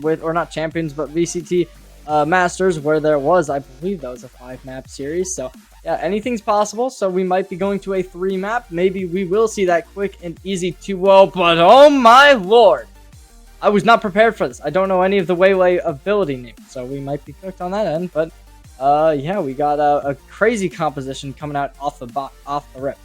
with, or not champions, but VCT Masters, where there was, I believe that was a 5-map series. So yeah, anything's possible. So we might be going to a 3-map. Maybe we will see that quick and easy 2-0, but oh my lord. I was not prepared for this. I don't know any of the Waylay ability names, so we might be cooked on that end. But yeah, we got a crazy composition coming out off the rip.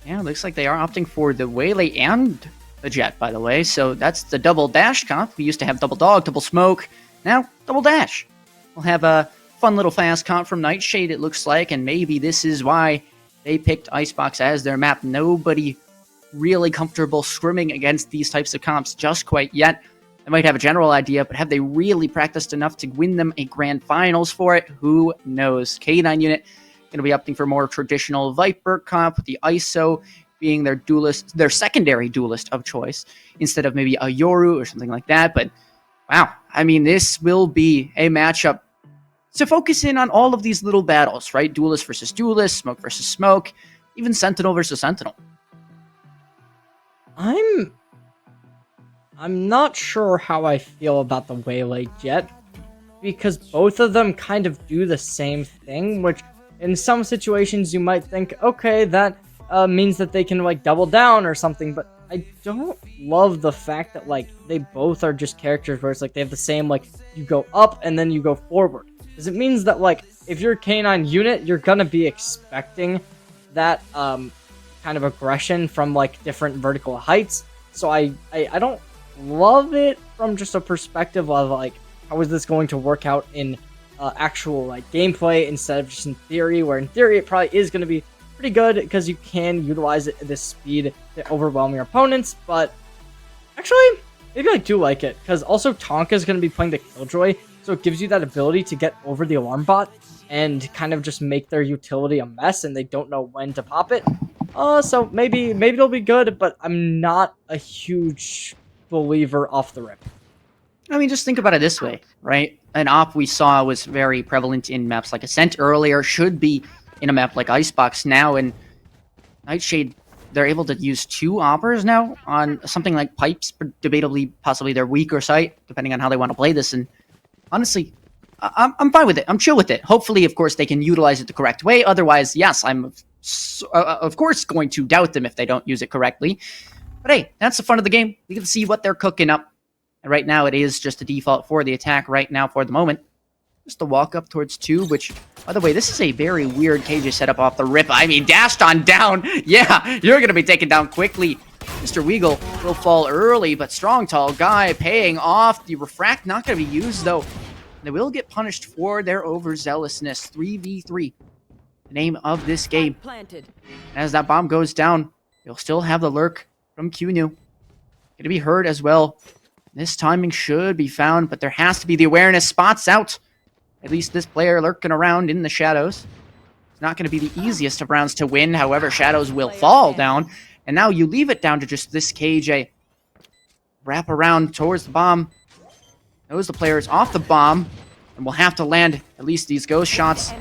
Yeah, looks like they are opting for the Waylay and the Jet, by the way. So that's the double dash comp. We used to have double dog, double smoke. Now double dash. We'll have a fun little fast comp from Nightshade, it looks like, and maybe this is why they picked ICEBOX as their map. Nobody really comfortable scrimming against these types of comps just quite yet. They might have a general idea, but have they really practiced enough to win them a grand finals for it? Who knows? K9 unit going to be opting for more traditional Viper comp, with the ISO being their duelist, their secondary duelist of choice, instead of maybe a Yoru or something like that. But wow, I mean, this will be a matchup to focus in on all of these little battles, right? Duelist versus duelist, smoke versus smoke, even Sentinel versus Sentinel. I'm not sure how I feel about the Waylay Jet, because both of them kind of do the same thing, which in some situations you might think, okay, that means that they can like double down or something, but I don't love the fact that like they both are just characters where it's like they have the same, like you go up and then you go forward. Because it means that like if you're a K9 unit, you're gonna be expecting that kind of aggression from like different vertical heights. So I don't love it from just a perspective of like, how is this going to work out in actual like gameplay instead of just in theory, where in theory it probably is going to be pretty good because you can utilize it at this speed to overwhelm your opponents. But actually, maybe I do like it, because also Tonka is going to be playing the Killjoy, so it gives you that ability to get over the alarm bot and kind of just make their utility a mess and they don't know when to pop it. So maybe it'll be good, but I'm not a huge believer off the rip. I mean, just think about it this way, right? An op we saw was very prevalent in maps like Ascent earlier, should be in a map like ICEBOX now, and Nightshade, they're able to use 2 oppers now on something like Pipes, debatably possibly their weaker site, depending on how they want to play this, and honestly, I'm fine with it. I'm chill with it. Hopefully, of course, they can utilize it the correct way. Otherwise, yes, I'm of course going to doubt them if they don't use it correctly. But hey, that's the fun of the game. We can see what they're cooking up. And right now, it is just a default for the attack right now for the moment. Just a walk up towards 2, which, by the way, this is a very weird KJ setup off the rip. I mean, dashed on down. Yeah, you're going to be taken down quickly. Mr. Weagle will fall early, but strong, tall guy paying off. The refract not going to be used, though. They will get punished for their overzealousness. 3v3. The name of this game. As that bomb goes down, you'll still have the lurk from QNU. Going to be heard as well. This timing should be found, but there has to be the awareness. Spots out. At least this player lurking around in the shadows. It's not going to be the easiest of rounds to win. However, shadows will fall down. And now you leave it down to just this KJ. Wrap around towards the bomb. Knows the player is off the bomb. And will have to land at least these ghost shots.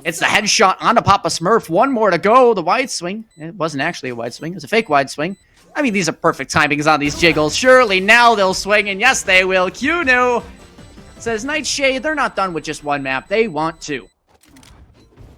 It's the headshot onto Papa Smurf. One more to go. The wide swing. It wasn't actually a wide swing. It was a fake wide swing. I mean, these are perfect timings on these jiggles. Surely now they'll swing, and yes, they will. QNU says Nightshade, they're not done with just one map. They want 2.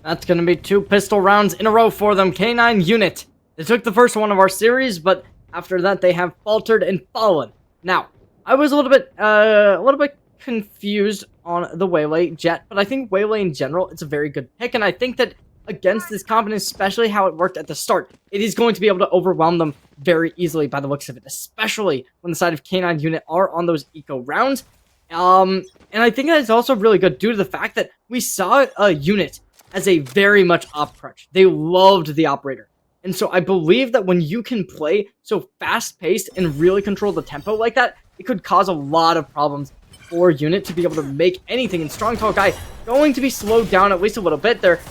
That's going to be 2 pistol rounds in a row for them. K9 unit. They took the first one of our series, but after that they have faltered and fallen. Now, I was a little bit confused on the Waylay Jet, but I think Waylay in general, it's a very good pick, and I think that against this comp, and especially how it worked at the start, it is going to be able to overwhelm them very easily by the looks of it, especially when the side of K9 unit are on those eco rounds. And I think that is also really good due to the fact that we saw a unit as a very much op crutch. They loved the operator. And so I believe that when you can play so fast-paced and really control the tempo like that, it could cause a lot of problems for unit to be able to make anything. And strong, tall guy going to be slowed down at least a little bit there.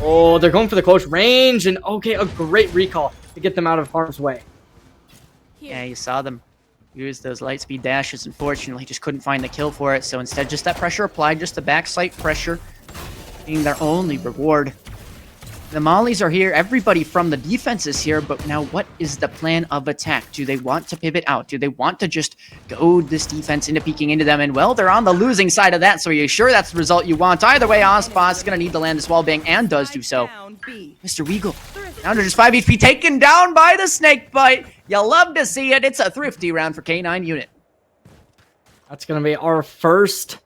Oh, they're going for the close range, and okay, a great recall to get them out of harm's way. Yeah, you saw them use those light speed dashes. Unfortunately, just couldn't find the kill for it. So instead, just that pressure applied, just the backside pressure being their only reward. The mollies are here. Everybody from the defense is here. But now what is the plan of attack? Do they want to pivot out? Do they want to just goad this defense into peeking into them? And, well, they're on the losing side of that. So are you sure that's the result you want? Either way, ICEBOX is going to need to land this wallbang and does do so. Mr. Weagle, down to just 5 HP, taken down by the snake bite. You love to see it. It's a thrifty round for K9 unit. That's going to be our first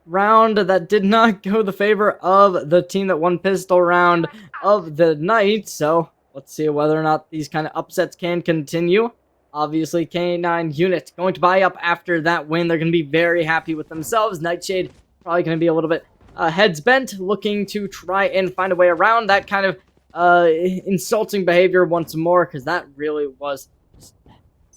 round that did not go the favor of the team that won pistol round of the night. So let's see whether or not these kind of upsets can continue. Obviously, K9 unit going to buy up after that win. They're going to be very happy with themselves. Nightshade probably going to be a little bit heads bent, looking to try and find a way around that kind of insulting behavior once more, because that really was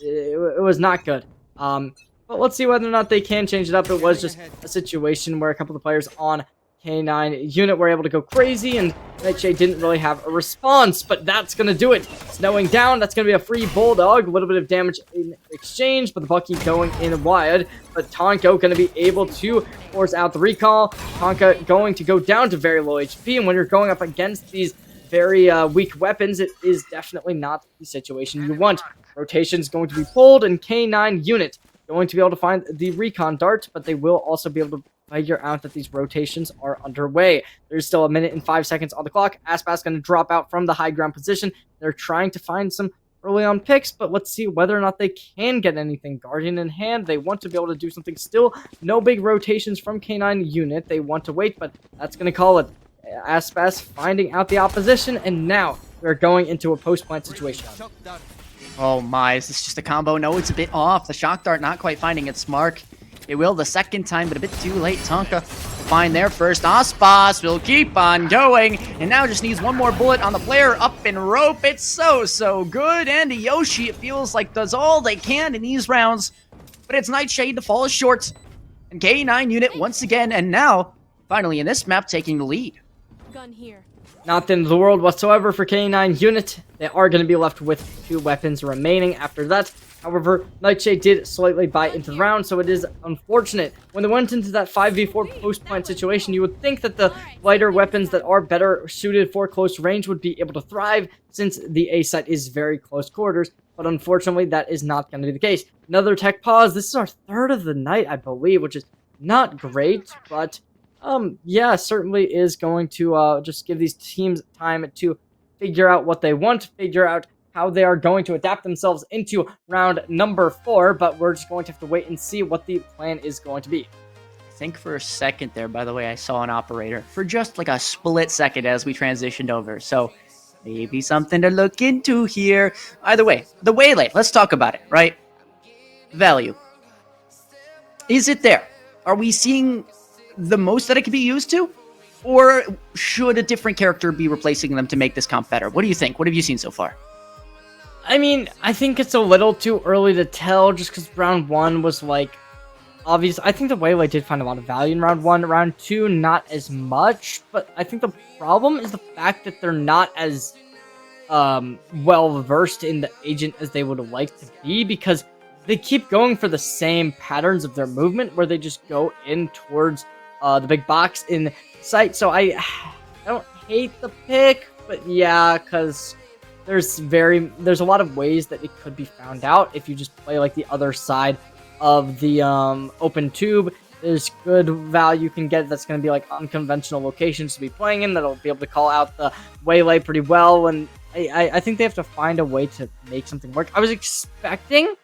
it was not good. But let's see whether or not they can change it up. It was just a situation where a couple of the players on K9 unit were able to go crazy, and Nightshade didn't really have a response, but that's going to do it. Snowing down, that's going to be a free Bulldog. A little bit of damage in exchange, but the Bucky going in wide. But Tonko going to be able to force out the recall. Tonka going to go down to very low HP, and when you're going up against these very weak weapons, it is definitely not the situation you want. Rotation's going to be pulled, and K9 unit going to be able to find the recon dart, but they will also be able to figure out that these rotations are underway. There's still 1 minute and 5 seconds on the clock. ICEBOX going to drop out from the high ground position. They're trying to find some early on picks, but let's see whether or not they can get anything. Guardian in hand, they want to be able to do something still. No big rotations from K9 unit. They want to wait, but that's going to call it. ICEBOX finding out the opposition, and now we're going into a post-plant situation. Oh my, is this just a combo? No, it's a bit off. The shock dart not quite finding its mark. It will the second time, but a bit too late. Tonka will find there first. ICEBOX will keep on going, and now just needs one more bullet on the player up in rope. It's so good. And Yoshi, it feels like, does all they can in these rounds, but it's Nightshade to fall short. And K9 unit once again, and now, finally in this map, taking the lead. Gun here. Not the end of the world whatsoever for K9 unit. They are going to be left with 2 weapons remaining after that. However, Nightshade did slightly buy into the round, so it is unfortunate. When they went into that 5v4 post-plant situation, you would think that the lighter weapons that are better suited for close range would be able to thrive, since the A site is very close quarters. But unfortunately, that is not going to be the case. Another tech pause. This is our 3rd of the night, I believe, which is not great, but yeah, certainly is going to just give these teams time to figure out what they want, figure out how they are going to adapt themselves into round number 4, but we're just going to have to wait and see what the plan is going to be. I think for a second there, by the way, I saw an operator for just like a split second as we transitioned over, so maybe something to look into here. Either way, the waylay, let's talk about it, right? Value. Is it there? Are we seeing the most that it could be used to? Or should a different character be replacing them to make this comp better? What do you think? What have you seen so far? I mean, I think it's a little too early to tell, just because round 1 was like obvious. I think the Waylay did find a lot of value in round 1. Round 2, not as much, but I think the problem is the fact that they're not as well versed in the agent as they would like to be, because they keep going for the same patterns of their movement, where they just go in towards the big box in sight. So I don't hate the pick, but yeah, because there's a lot of ways that it could be found out if you just play like the other side of the open tube. There's good value you can get that's going to be like unconventional locations to be playing in that'll be able to call out the waylay pretty well, and I think they have to find a way to make something work. I was expecting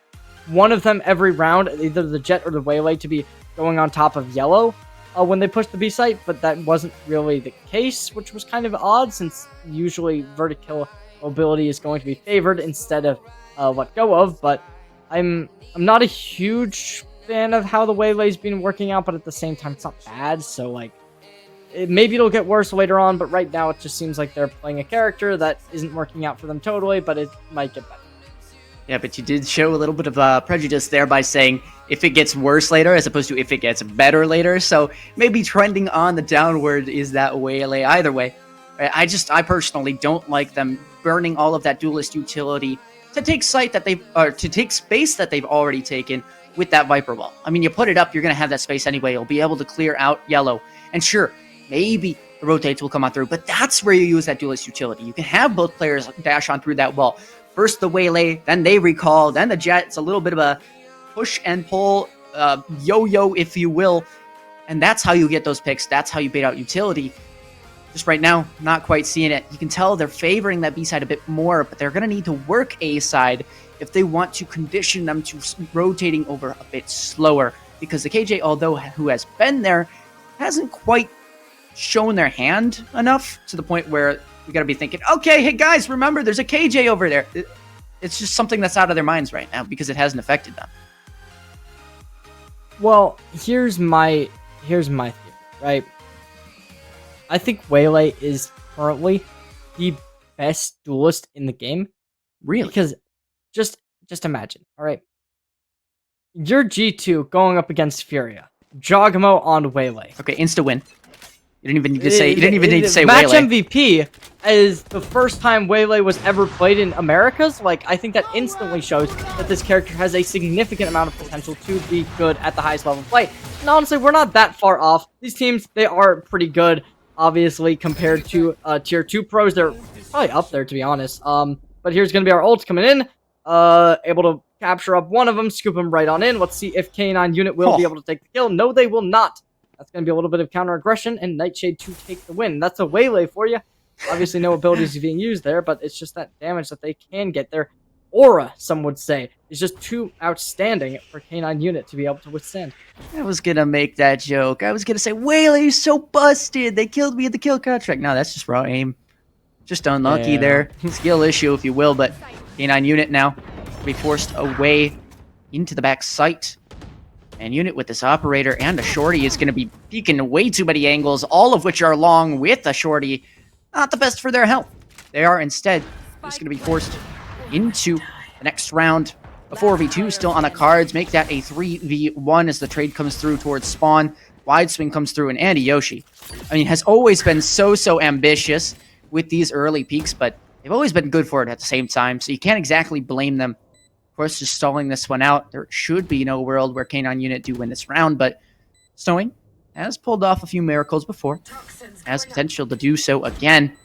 one of them every round, either the Jet or the waylay, to be going on top of yellow when they pushed the B site, but that wasn't really the case, which was kind of odd, since usually vertical mobility is going to be favored instead of let go of. But I'm not a huge fan of how the waylay's been working out, but at the same time it's not bad, so like maybe it'll get worse later on, but right now it just seems like they're playing a character that isn't working out for them totally, but it might get better. Yeah, but you did show a little bit of prejudice there by saying if it gets worse later as opposed to if it gets better later. So maybe trending on the downward is that waylay. Either way, I personally don't like them burning all of that duelist utility to take site that to take space that they've already taken with that Viper Wall. I mean, you put it up, you're going to have that space anyway. You'll be able to clear out yellow. And sure, maybe the rotates will come on through. But that's where you use that duelist utility. You can have both players dash on through that wall. First the waylay, then they recall, then the jet. It's a little bit of a push and pull, yo-yo, if you will. And that's how you get those picks. That's how you bait out utility. Just right now, not quite seeing it. You can tell they're favoring that B side a bit more, but they're going to need to work A side if they want to condition them to rotating over a bit slower. Because the KJ, although who has been there, hasn't quite shown their hand enough to the point where we got to be thinking, okay, hey guys, remember there's a KJ over there. It's just something that's out of their minds right now because it hasn't affected them. Well, here's my theory, right? I think Waylay is currently the best duelist in the game. Really? Because just imagine, all right? You're G2 going up against Furia. Jogamo on Waylay. Okay, insta win. You didn't even need to say Match Waylay. MVP is the first time Waylay was ever played in Americas. Like, I think that instantly shows that this character has a significant amount of potential to be good at the highest level of play. And honestly, we're not that far off. These teams, they are pretty good, obviously, compared to tier 2 pros. They're probably up there, to be honest. But here's going to be our ult coming in. Able to capture up one of them, scoop him right on in. Let's see if K9 unit will be able to take the kill. No, they will not. That's going to be a little bit of counter aggression, and Nightshade to take the win. That's a Waylay for you. Obviously, no abilities being used there, but it's just that damage that they can get. Their aura, some would say, is just too outstanding for K9 unit to be able to withstand. I was going to make that joke. I was going to say, Waylay's so busted. They killed me at the kill contract. No, that's just raw aim. Just unlucky there. Skill issue, if you will, but K9 unit now be forced away into the back site. And unit with this operator and a shorty is going to be peeking way too many angles, all of which are long with a shorty. Not the best for their health. They are instead just going to be forced into the next round. A 4v2 still on the cards. Make that a 3v1 as the trade comes through towards spawn. Wide swing comes through, and Andy Yoshi, I mean, has always been so ambitious with these early peaks, but they've always been good for it at the same time, so you can't exactly blame them. Of course, just stalling this one out. There should be no world where K9 unit do win this round, but Snowing has pulled off a few miracles before. Has potential to do so again.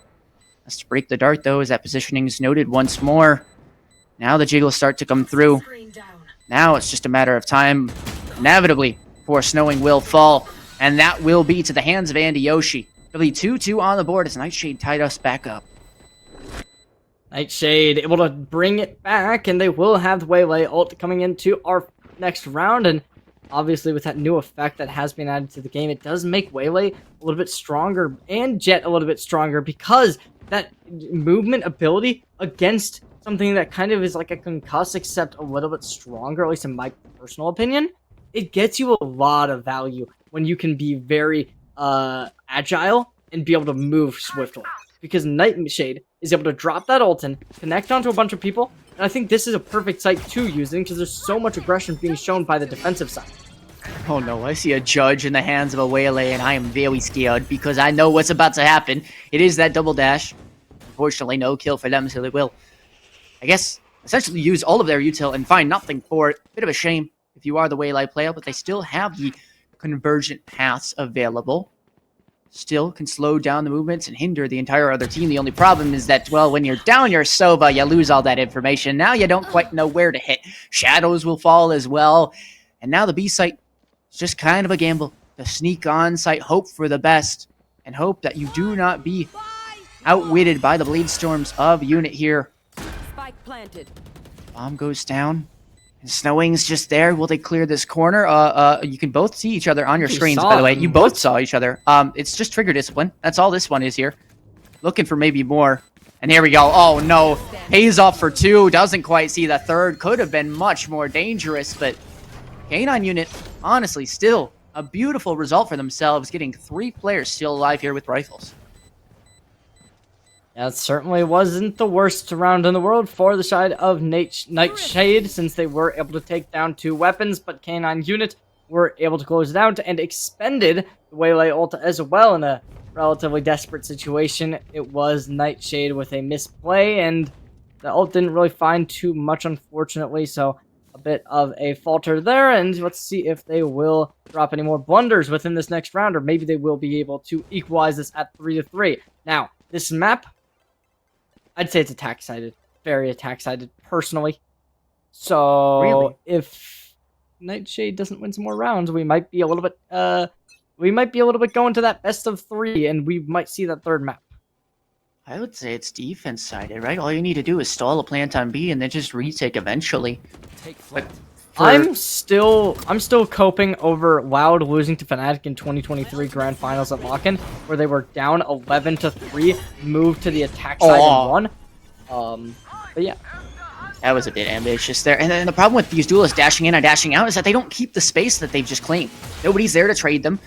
Has to break the dart, though, as that positioning is noted once more. Now the jiggles start to come through. Now it's just a matter of time, inevitably, before Snowing will fall, and that will be to the hands of Andy Yoshi. It'll be 2-2 on the board as Nightshade tied us back up. Nightshade able to bring it back, and they will have the Waylay ult coming into our next round, and obviously with that new effect that has been added to the game, it does make Waylay a little bit stronger, and Jet a little bit stronger, because that movement ability against something that kind of is like a concuss, except a little bit stronger, at least in my personal opinion, it gets you a lot of value when you can be very agile and be able to move swiftly. Because Nightshade is able to drop that ult in, connect onto a bunch of people, and I think this is a perfect site to using because there's so much aggression being shown by the defensive side. Oh no, I see a judge in the hands of a Waylay, and I am very scared because I know what's about to happen. It is that double dash. Unfortunately, no kill for them, so they will, I guess, essentially use all of their util and find nothing for it. Bit of a shame if you are the Waylay player, but they still have the convergent paths available. Still can slow down the movements and hinder the entire other team. The only problem is that, well, when you're down your Sova, you lose all that information. Now you don't quite know where to hit. Shadows will fall as well. And now the B site is just kind of a gamble. To sneak on site, hope for the best, and hope that you do not be outwitted by the blade storms of unit here. Spike planted. Bomb goes down. And Snowing's just there. Will they clear this corner? You can both see each other on your screens, by the way. You both saw each other. It's just trigger discipline. That's all this one is here. Looking for maybe more. And here we go. Oh, no. Pays off for 2. Doesn't quite see the third. Could have been much more dangerous, but K9 unit, honestly, still a beautiful result for themselves, getting 3 players still alive here with rifles. Yeah, it certainly wasn't the worst round in the world for the side of Nightshade, since they were able to take down 2 weapons, but K9 unit were able to close it out and expended the Waylay ult as well in a relatively desperate situation. It was Nightshade with a misplay, and the ult didn't really find too much, unfortunately, so a bit of a falter there, and let's see if they will drop any more blunders within this next round, or maybe they will be able to equalize this at 3-3. Now, this map, I'd say it's attack-sided. Very attack-sided, personally. So, Really? if NIGHTSHADE doesn't win some more rounds, we might be a little bit, going to that best of 3, and we might see that third map. I would say it's defense-sided, right? All you need to do is stall a plant on B and then just retake eventually. But I'm still coping over Loud losing to Fnatic in 2023 Grand Finals at Lock-In, where they were down 11-3, moved to the attack side and won. But yeah. That was a bit ambitious there. And then the problem with these duelists dashing in and dashing out is that they don't keep the space that they've just claimed. Nobody's there to trade them.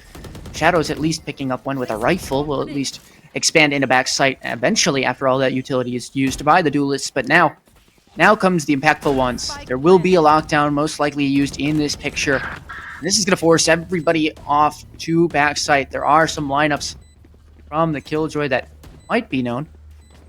Shadow's at least picking up one with a rifle. Will at least expand into backside eventually after all that utility is used by the duelists. But now comes the impactful ones. There will be a lockdown most likely used in this picture. And this is going to force everybody off to backside. There are some lineups from the Killjoy that might be known.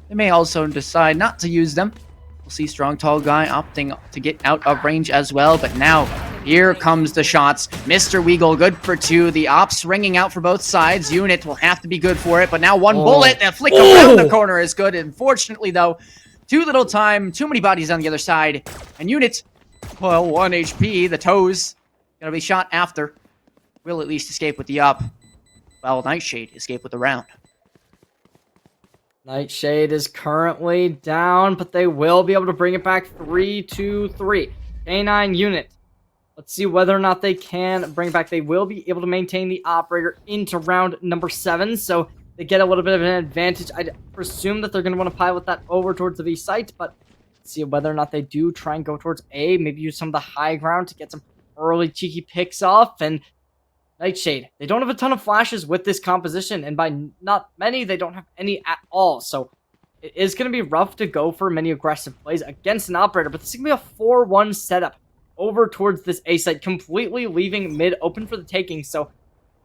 They may also decide not to use them. We'll see Strong Tall Guy opting to get out of range as well. But now, here comes the shots. Mr. Weagle, good for 2. The ops ringing out for both sides. Unit will have to be good for it. But now one bullet, a flick around the corner is good. Unfortunately, though, too little time, too many bodies on the other side. And Unit, well, 1 HP. The toes gonna be shot after. Will at least escape with the up. Well, NIGHTSHADE escape with the round. NIGHTSHADE is currently down, but they will be able to bring it back 3-3. K9 Unit. Let's see whether or not they can bring it back. They will be able to maintain the operator into round number 7, so they get a little bit of an advantage. I presume that they're going to want to pilot that over towards the B site, but let's see whether or not they do try and go towards A, maybe use some of the high ground to get some early cheeky picks off, and NIGHTSHADE, they don't have a ton of flashes with this composition, and by not many, they don't have any at all, so it is going to be rough to go for many aggressive plays against an operator, but this is going to be a 4-1 setup over towards this A site, completely leaving mid open for the taking, so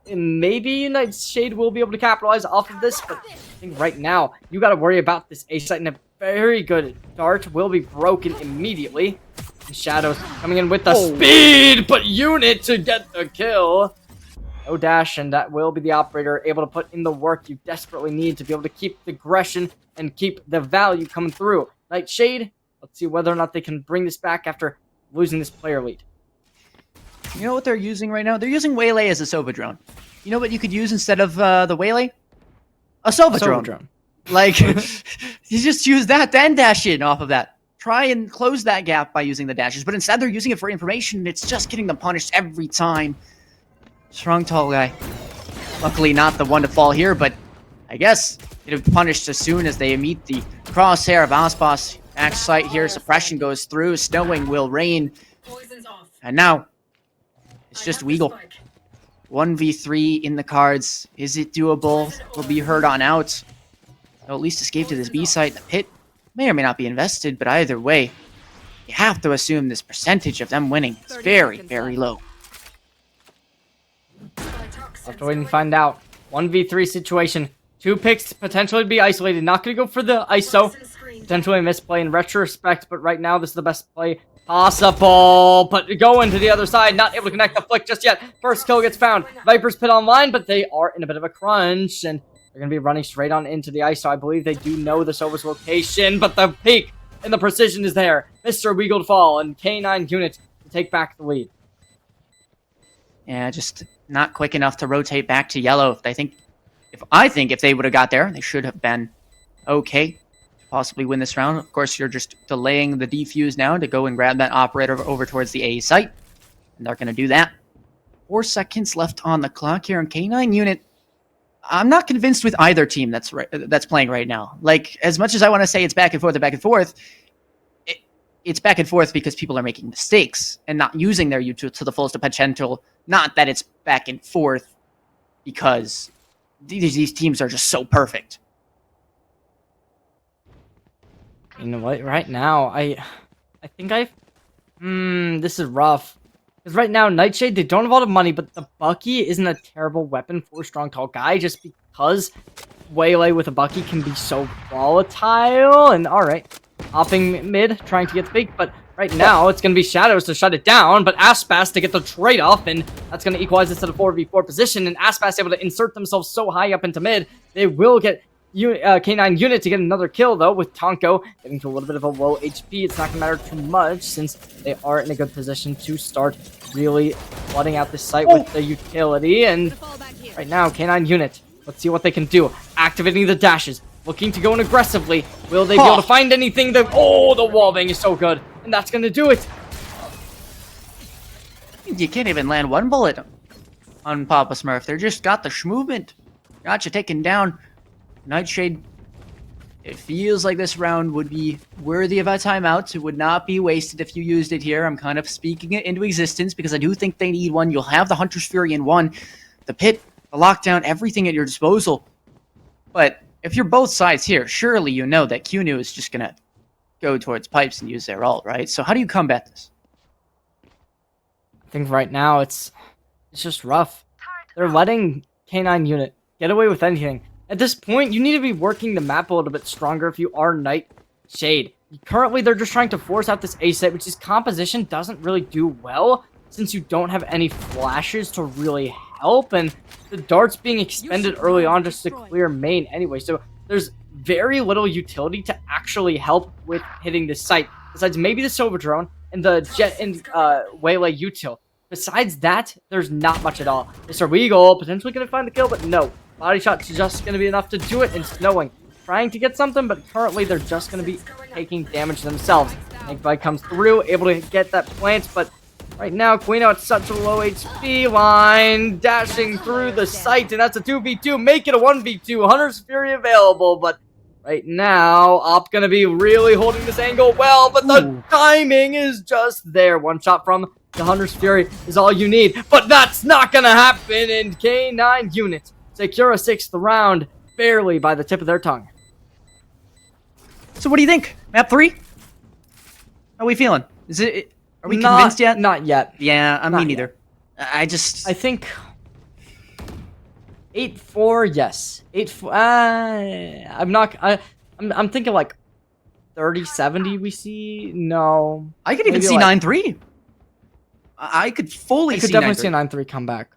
maybe NIGHTSHADE will be able to capitalize off of this, but I think right now, you got to worry about this A site, and a very good dart will be broken immediately. And Shadows coming in with the speed, but Unit to get the kill. No dash, and that will be the operator able to put in the work you desperately need to be able to keep the aggression and keep the value coming through. NIGHTSHADE, let's see whether or not they can bring this back after losing this player lead. You know what they're using right now? They're using Waylay as a Sova drone. You know what you could use instead of the Waylay? A Sova drone. Like, you just use that, then dash in off of that. Try and close that gap by using the dashes, but instead they're using it for information, and it's just getting them punished every time. Strong Tall Guy. Luckily not the one to fall here, but I guess it'll be punished as soon as they meet the crosshair of ICEBOX. Back sight here, suppression goes through, snowing will rain. And now, it's just Weagle. 1v3 in the cards. Is it doable? Will be heard on out. They'll at least escape to this B site. The pit may or may not be invested, but either way, you have to assume this percentage of them winning is very, very low. We'll have to wait and find out. 1v3 situation. 2 picks potentially be isolated. Not going to go for the ISO. Potentially a misplay in retrospect, but right now this is the best play possible. But going to the other side, not able to connect the flick just yet. First kill gets found. Viper's pit online, but they are in a bit of a crunch, and they're going to be running straight on into the ISO. I believe they do know the Sova's location, but the peak and the precision is there. Mr. Weagle to fall, and K9 Unit to take back the lead. Yeah, just not quick enough to rotate back to yellow. I think if they would have got there, they should have been okay to possibly win this round. Of course, you're just delaying the defuse now to go and grab that operator over towards the A site. And they're going to do that. 4 seconds left on the clock here in K9 Unit. I'm not convinced with either team that's playing right now. Like, as much as I want to say it's back and forth, it's back and forth because people are making mistakes and not using their YouTube to the fullest potential. Not that it's back and forth because these teams are just so perfect. You know what? Right now, I think this is rough. Because right now, NIGHTSHADE, they don't have a lot of money, but the Bucky isn't a terrible weapon for Strong Tall Guy, just because Waylay with a Bucky can be so volatile. And alright, hopping mid, trying to get the peak, but Right now, it's going to be Shadows to shut it down, but Aspas to get the trade-off, and that's going to equalize this to the 4v4 position, and Aspas able to insert themselves so high up into mid, they will get K9 Unit to get another kill, though, with Tonko getting to a little bit of a low HP. It's not going to matter too much, since they are in a good position to start really flooding out this site with the utility, and right now, K9 Unit, let's see what they can do. Activating the dashes, looking to go in aggressively. Will they be able to find anything? The wallbang is so good, and that's going to do it. You can't even land one bullet on Papa Smurf. They just got the movement. Got you taken down. Nightshade, it feels like this round would be worthy of a timeout. It would not be wasted if you used it here. I'm kind of speaking it into existence because I do think they need one. You'll have the Hunter's Fury in one, the pit, the lockdown, everything at your disposal. But if you're both sides here, surely you know that QNU is just going to go towards pipes and use their ult, right? So how do you combat this? I think right now it's just rough. They're letting K9 Unit get away with anything. At this point, you need to be working the map a little bit stronger if you are Nightshade. Currently, they're just trying to force out this A site, which is composition doesn't really do well, since you don't have any flashes to really help, and the darts being expended early on just to clear main anyway. So there's very little utility to actually help with hitting this site, besides maybe the Silver Drone and the Jet and Waylay util. Besides that, there's not much at all. Mr. Weagle potentially going to find the kill, but no. Body shot's just going to be enough to do it, and Snowing trying to get something, but currently they're just going to be taking damage themselves. Inkbite comes through, able to get that plant, but right now, Quino at such a low HP line, dashing through the site, and that's a 2v2, make it a 1v2, Hunter's Fury available, but right now, Op going to be really holding this angle well, but the timing is just there. One shot from the Hunter's Fury is all you need, but that's not going to happen, and K9 Unit secure a 6th round, barely by the tip of their tongue. So what do you think? Map 3? How are we feeling? Are we convinced yet? Not yet. Yeah, me neither. I think 8-4, yes. 8-4. I'm thinking like 30-70 we see. No. I could even see like 9-3. I could fully see definitely see a 9-3 comeback.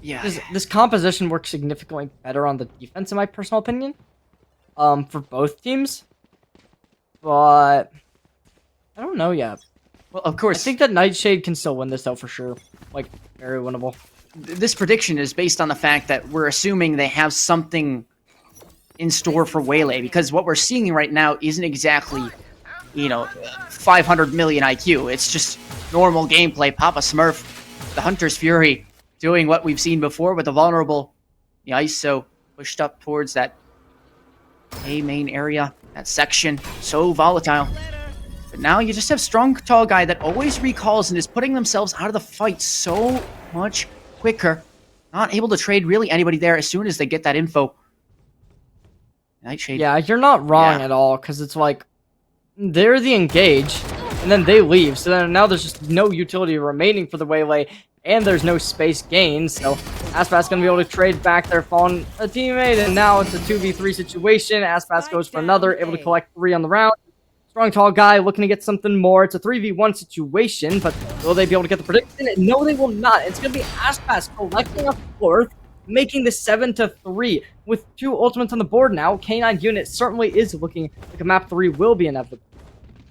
Yeah. This composition works significantly better on the defense, in my personal opinion. For both teams. But I don't know yet. Well, of course. I think that Nightshade can still win this, though, for sure. Like, very winnable. This prediction is based on the fact that we're assuming they have something in store for Waylay, because what we're seeing right now isn't exactly, 500 million IQ. It's just normal gameplay. Papa Smurf, the Hunter's Fury, doing what we've seen before with the vulnerable, the ISO pushed up towards that A main area, that section, so volatile. But now you just have strong, tall guy that always recalls and is putting themselves out of the fight so much quicker. Not able to trade really anybody there as soon as they get that info. Nightshade. Yeah, you're not wrong at all, because it's like, they're the engage, and then they leave. So then now there's just no utility remaining for the Waylay, and there's no space gain. So Aspas going to be able to trade back their fallen teammate, and now it's a 2v3 situation. Aspas goes for another, able to collect 3 on the round. Strong, tall guy looking to get something more. It's a 3v1 situation, but will they be able to get the prediction? No, they will not. It's going to be Aspas collecting a 4th, making this 7-3. With 2 ultimates on the board now, K9 Unit certainly is looking like a map 3 will be inevitable.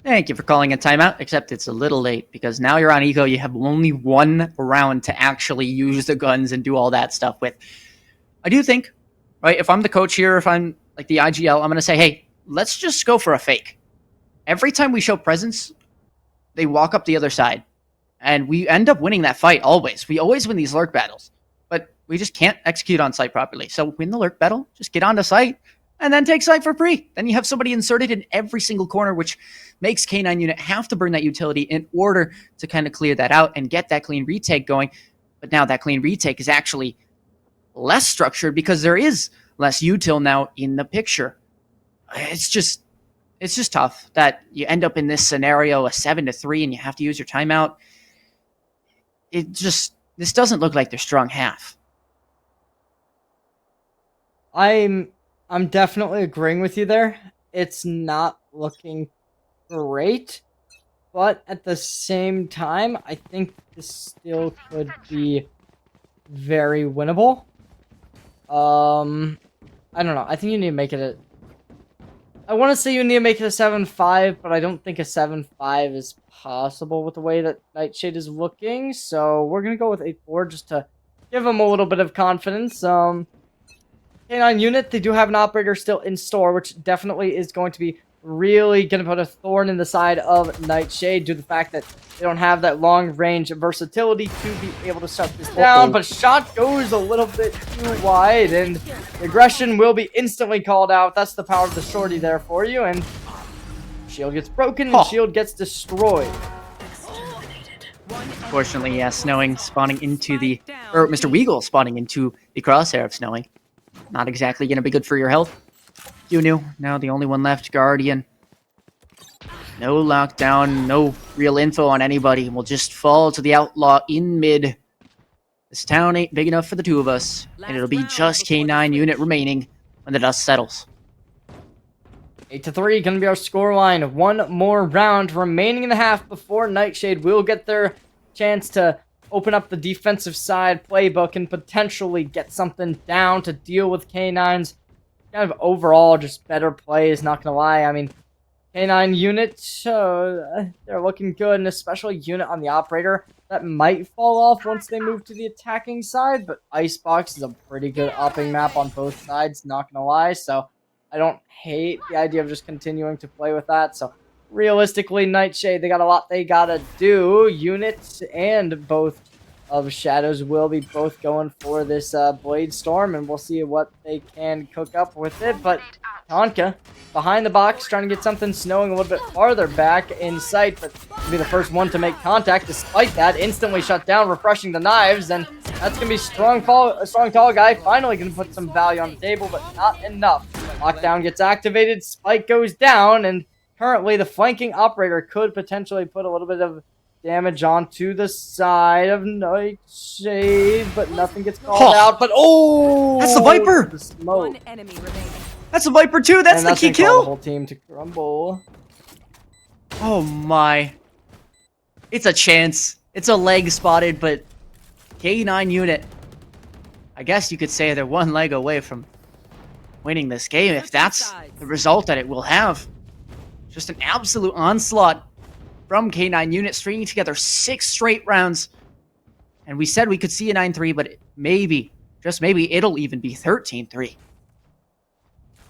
Thank you for calling a timeout, except it's a little late, because now you're on Eco, you have only 1 round to actually use the guns and do all that stuff with. I do think, right, if I'm the coach here, if I'm like the IGL, I'm going to say, hey, let's just go for a fake. Every time we show presence, they walk up the other side. And we end up winning that fight always. We always win these lurk battles. But we just can't execute on site properly. So win the lurk battle, just get onto site, and then take site for free. Then you have somebody inserted in every single corner, which makes K9 Unit have to burn that utility in order to kind of clear that out and get that clean retake going. But now that clean retake is actually less structured because there is less util now in the picture. It's just tough that you end up in this scenario, a 7-3, and you have to use your timeout. This doesn't look like their strong half. I'm definitely agreeing with you there. It's not looking great. but at the same time, I think this still could be very winnable. I don't know. I think you need to make it a... I want to say you need to make it a 7-5, but I don't think a 7-5 is possible with the way that Nightshade is looking. So we're going to go with 8-4 just to give them a little bit of confidence. K9 unit, they do have an operator still in store, which definitely is going to be really going to put a thorn in the side of Nightshade due to the fact that they don't have that long range versatility to be able to shut this down. But shot goes a little bit too wide, and aggression will be instantly called out. That's the power of the shorty there for you, and shield gets broken and shield gets destroyed. Fortunately, yeah, Snowing spawning into the... Or Mr. Weagle spawning into the crosshair of Snowing. Not exactly going to be good for your health. Unu, now the only one left, Guardian. No lockdown, no real info on anybody. We'll just fall to the Outlaw in mid. This town ain't big enough for the two of us, and it'll be just K9 unit remaining when the dust settles. 8-3, gonna be our scoreline. One more round remaining in the half before Nightshade will get their chance to open up the defensive side playbook and potentially get something down to deal with K9's kind of overall just better plays, not gonna lie. I mean, K9 unit, they're looking good, and especially unit on the operator. That might fall off once they move to the attacking side, but ICEBOX is a pretty good opping map on both sides, not gonna lie, so I don't hate the idea of just continuing to play with that. So realistically, Nightshade, they got a lot they gotta do. Units and both of Shadows will be both going for this Blade Storm, and we'll see what they can cook up with it. But Tonka, behind the box, trying to get something Snowing a little bit farther back in sight, but will be the first one to make contact. Despite that, instantly shut down, refreshing the knives, and that's going to be strong tall guy. Finally going to put some value on the table, but not enough. Lockdown gets activated, Spike goes down, and currently the flanking operator could potentially put a little bit of damage onto the side of Nightshade, but nothing gets called out. But that's the Viper. The smoke. One enemy remaining. That's the Viper too. That's the key kill. The whole team to crumble. Oh my! It's a chance. It's a leg spotted, but K9 unit. I guess you could say they're one leg away from winning this game if that's the result that it will have. Just an absolute onslaught from K9 unit, stringing together 6 straight rounds. And we said we could see a 9-3, but maybe, just maybe, it'll even be 13-3.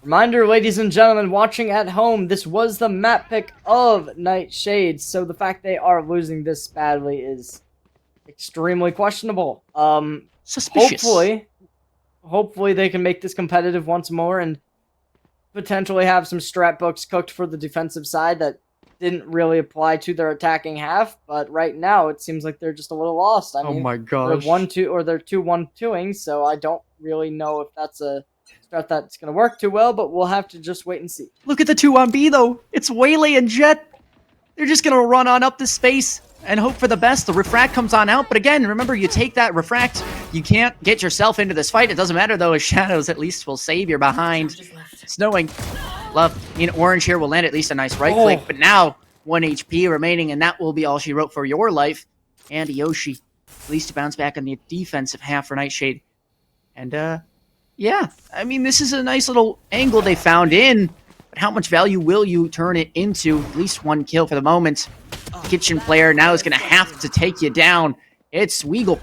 Reminder, ladies and gentlemen, watching at home, this was the map pick of Nightshade, so the fact they are losing this badly is extremely questionable. Suspicious. Hopefully they can make this competitive once more and potentially have some strat books cooked for the defensive side that didn't really apply to their attacking half, but right now it seems like they're just a little lost. I mean, oh my gosh. They're 1-2 or they're 2-1-2ing, so I don't really know if that's a strat that's going to work too well, but we'll have to just wait and see. Look at the 2 on B though. It's Waylay and Jet. They're just going to run on up the space and hope for the best. The refract comes on out, but again, remember, you take that refract, you can't get yourself into this fight. It doesn't matter though, as Shadows at least will save your behind. Snowing. Orange here will land at least a nice right click, but now 1 HP remaining, and that will be all she wrote for your life. And Yoshi, at least to bounce back on the defensive half for Nightshade. And yeah, I mean, this is a nice little angle they found in, but how much value will you turn it into? At least 1 kill for the moment. Kitchen player now is going to have to take you down. It's Weagle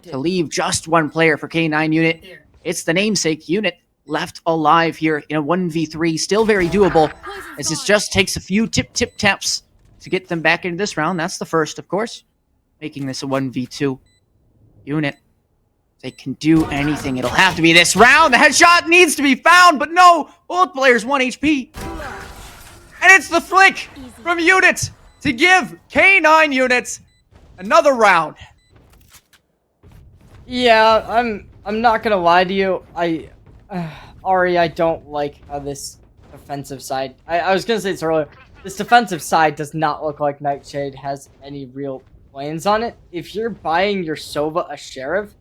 to leave just 1 player for K9 unit. It's the namesake unit left alive here in a 1v3. Still very doable, as it just takes a few tip-taps to get them back into this round. That's the first, of course, making this a 1v2 unit. They can do anything. It'll have to be this round. The headshot needs to be found, but no, both players 1 HP. And it's the flick from Unit to give K9 units another round. Yeah, I'm not gonna lie to you. Ari, I don't like how this defensive side... I was gonna say this earlier. This defensive side does not look like Nightshade has any real plans on it. If you're buying your Sova a Sheriff,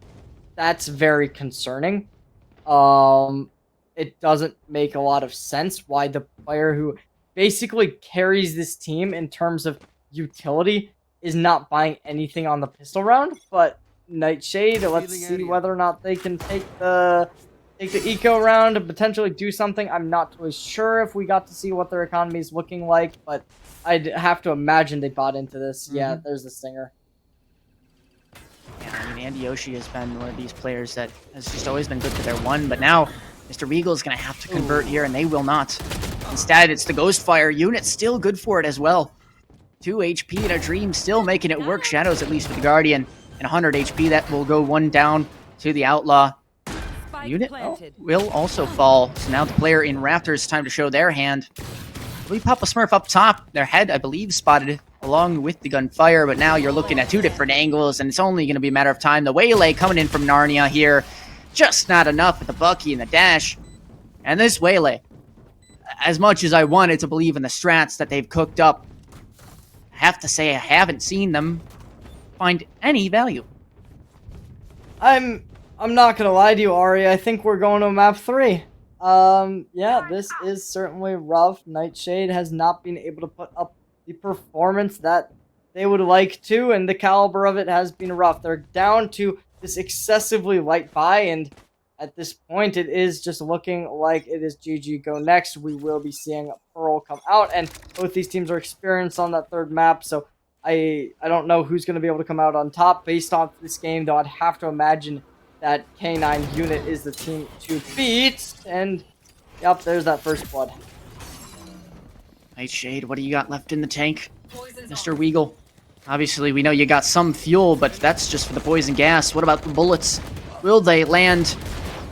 that's very concerning. It doesn't make a lot of sense why the player who basically carries this team in terms of utility is not buying anything on the pistol round, but Nightshade, let's see whether or not they can take the eco round and potentially do something. I'm not totally sure if we got to see what their economy is looking like, but I'd have to imagine they bought into this. Yeah, there's the stinger. Yeah, I mean, Andy Yoshi has been one of these players that has just always been good for their one, but now Mr. Regal is going to have to convert here, and they will not. Instead, it's the Ghostfire unit, still good for it as well. 2 HP and a Dream, still making it work. Shadows, at least with the Guardian, and 100 HP. That will go one down to the Outlaw. Unit will also fall. So now the player in Raptors, time to show their hand. We pop a Smurf up top. Their head, I believe, spotted along with the gunfire, but now you're looking at 2 different angles, and it's only going to be a matter of time. The Waylay coming in from Narnia here. Just not enough with the Bucky and the dash. And this Waylay, as much as I wanted to believe in the strats that they've cooked up, I have to say I haven't seen them find any value. I'm not gonna lie to you, Ari. I think we're going to map 3. Yeah, this is certainly rough. Nightshade has not been able to put up the performance that they would like to, and the caliber of it has been rough. They're down to this excessively light buy, and at this point, it is just looking like it is GG go next. We will be seeing Pearl come out, and both these teams are experienced on that third map, so I don't know who's going to be able to come out on top based off this game, though I'd have to imagine that K9 unit is the team to beat, and yep, there's that first blood. Nightshade, what do you got left in the tank, Mr. Weagle? Obviously, we know you got some fuel, but that's just for the poison gas. What about the bullets? Will they land?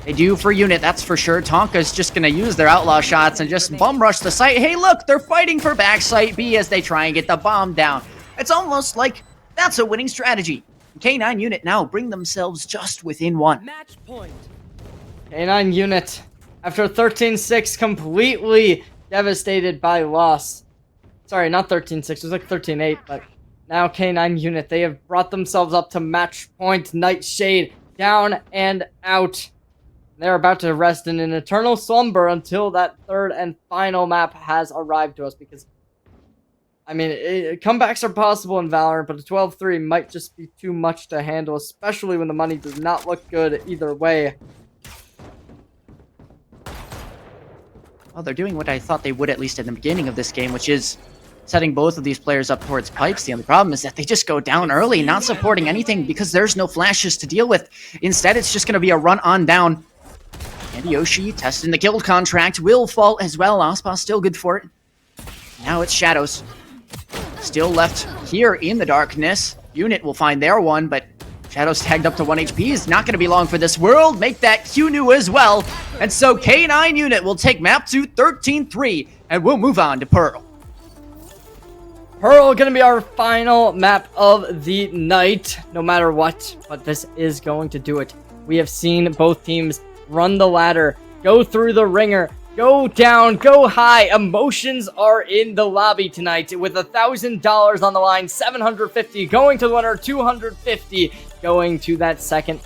They do for unit, that's for sure. Tonka's just going to use their outlaw shots and just bum rush the site. Hey, look, they're fighting for back site B as they try and get the bomb down. It's almost like that's a winning strategy. K9 unit now bring themselves just within 1. Match point. K9 unit, after 13-6, completely devastated by loss. Sorry, not 13-6, it was like 13-8, but now K9 unit, they have brought themselves up to match point. Nightshade down and out. They're about to rest in an eternal slumber until that third and final map has arrived to us, because I mean, comebacks are possible in Valorant, but a 12-3 might just be too much to handle, especially when the money does not look good either way. Well, they're doing what I thought they would, at least in the beginning of this game, which is setting both of these players up towards pipes. The only problem is that they just go down early, not supporting anything because there's no flashes to deal with. Instead, it's just going to be a run on down. And Yoshi testing the guild contract will fall as well. Ospa still good for it. Now it's Shadows. Still left here in the darkness. Unit will find their one, but Shadows tagged up to 1 HP is not going to be long for this world. Make that Q-New as well. And so K9 Unit will take map 2 13-3, and we'll move on to Pearl. Pearl gonna be our final map of the night, no matter what, but this is going to do it. We have seen both teams run the ladder, go through the ringer, go down, go high. Emotions are in the lobby tonight with $1,000 on the line, $750 going to the winner, $250 going to that second